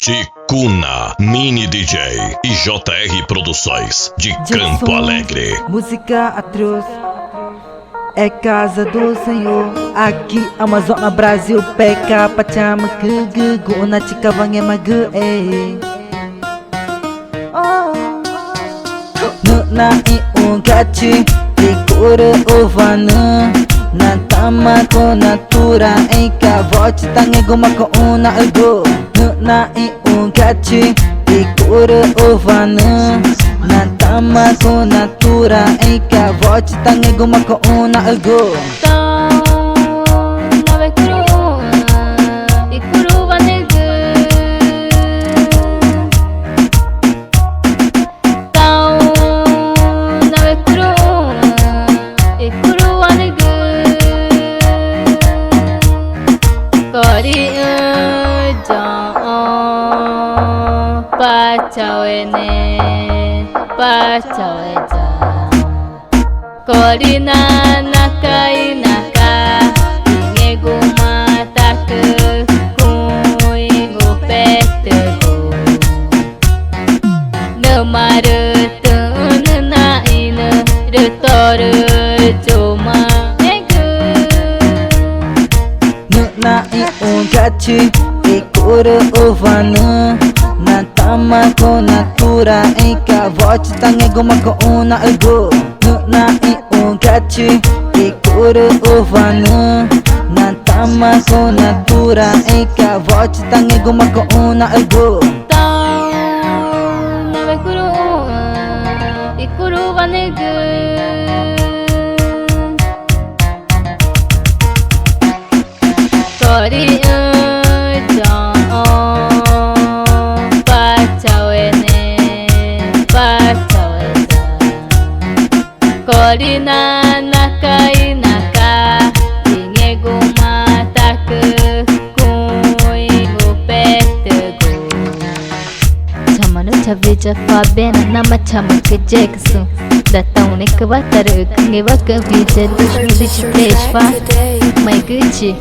Ticuna, Mini DJ e JR Produções de Campo Alegre. Música atroz é casa do Senhor. Aqui Amazônia Brasil peka pachama que guna chica vange magu na I ungachi ikura ovana na tama ko natura eka vote tange goma ko una algo na I ungachi ikura ovana na tama ko natura eka vote tange goma ko una algo Pacaweja Korina nakai naka Ingegu mataku Kuingu petegu Nemaru tununa ina Retoru cuma egu Nuna I ungachi ikura ovana na tama ko natura eka vote tange goma ko una algo na I ungachi ikura ovana na tama ko natura eka vote tange goma ko una algo ikuru vanegu Kori Korina nakai naka Ingegu mataku Kuingu petegu Chamanu chavija fabena nama chama ke jeksu Datang ni ke bataru Kungi baka bija Dushmu dish fa Mai guci